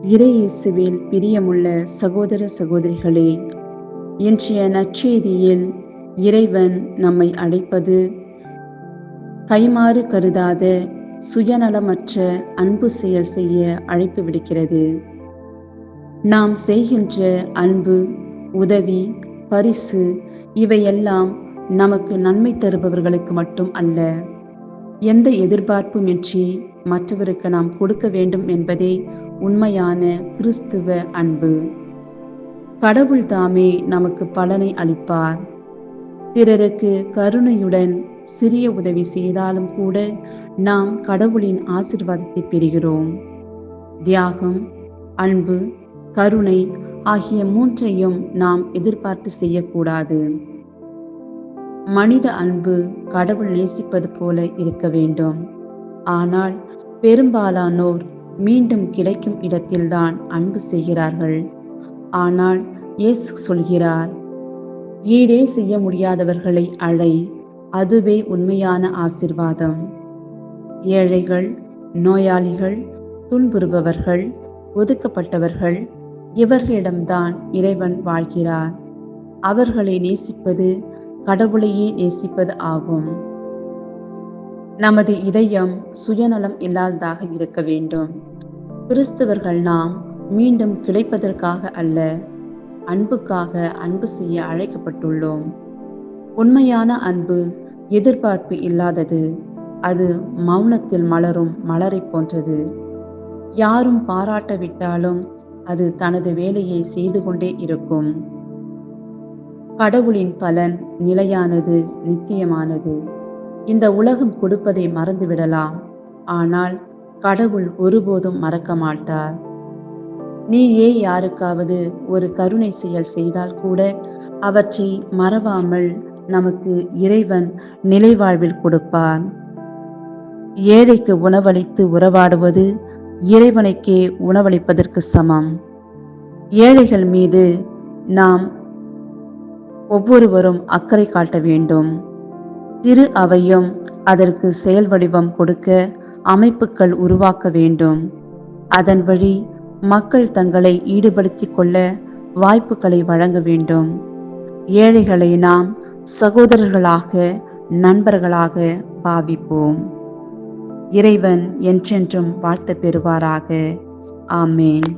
இறையேசுவில் பிரியமுள்ள சகோதர சகோதரிகளே, இன்றைய நற்செய்தியில் இறைவன் நம்மை அழைப்பது கைமாறு கருதாத சுயநலமற்ற அன்பு செயல் செய்ய அழைப்பு விடுக்கிறது. நாம் செய்கின்ற அன்பு, உதவி, பரிசு இவையெல்லாம் நமக்கு நன்மை தருபவர்களுக்கு மட்டும் அல்ல, எந்த எதிர்பார்ப்புமின்றி மற்றவருக்கு நாம் கொடுக்க வேண்டும் என்பதே உண்மையான கிறிஸ்துவ அன்பு. கடவுள் தாமே நமக்கு பலனை அளிப்பார். பிறருக்கு கருணையுடன் சிறிய உதவி செய்தாலும் கூட நாம் கடவுளின் ஆசீர்வாதத்தை பெறுகிறோம். தியாகம், அன்பு, கருணை ஆகிய மூன்றையும் நாம் எதிர்பார்த்து செய்யக்கூடாது. மனித அன்பு கடவுள் நேசிப்பது போல இருக்க வேண்டும். ஆனால் பெரும்பாலானோர் மீண்டும் கிடைக்கும் இடத்தில்தான் அன்பு செய்கிறார்கள். ஆனால் இயேசு சொல்கிறார், ஈடே செய்ய முடியாதவர்களை அழை, அதுவே உண்மையான ஆசீர்வாதம். ஏழைகள், நோயாளிகள், துன்புறுபவர்கள், ஒதுக்கப்பட்டவர்கள் இவர்களிடம்தான் இறைவன் வாழ்கிறார். அவர்களை நேசிப்பது கடவுளையே நேசிப்பது ஆகும். நமது இதயம் சுயநலம் இல்லாததாக இருக்க வேண்டும். கிறிஸ்தவர்கள் நாம் மீண்டும் கிடைப்பதற்காக அல்ல, அன்புக்காக அன்பு செய்ய அழைக்கப்பட்டுள்ளோம். உண்மையான அன்பு எதிர்பார்ப்பு இல்லாதது. அது மௌனத்தில் மலரும் மலரை போன்றது. யாரும் பாராட்டவிட்டாலும் அது தனது வேலையை செய்து கொண்டே இருக்கும். கடவுளின் பலன் நிலையானது, நித்தியமானது. இந்த உலகம் கொடுப்பதை மறந்துவிடலாம், ஆனால் கடவுள் ஒருபோதும் மறக்க மாட்டார். நீயே யாருக்காவது ஒரு கருணை செயல் செய்தால் கூட அவற்றை மறவாமல் நமக்கு இறைவன் நிலைவாழ்வில் கொடுப்பார். ஏழைக்கு உணவளித்து உறவாடுவது இறைவனுக்கே உணவளிப்பதற்கு சமம். ஏழைகள் மீது நாம் ஒவ்வொருவரும் அக்கறை காட்ட வேண்டும். திரு அவையும் அதற்கு செயல் வடிவம் கொடுக்க அமைப்புகள் உருவாக்க வேண்டும். அதன் வழி மக்கள் தங்களை ஈடுபடுத்திக் கொள்ள வாய்ப்புகளை வழங்க வேண்டும். ஏழைகளை நாம் சகோதரர்களாக, நண்பர்களாக பாவிப்போம். இறைவன் என்றென்றும் வாழ்த்த பெறுவாராக. ஆமேன்.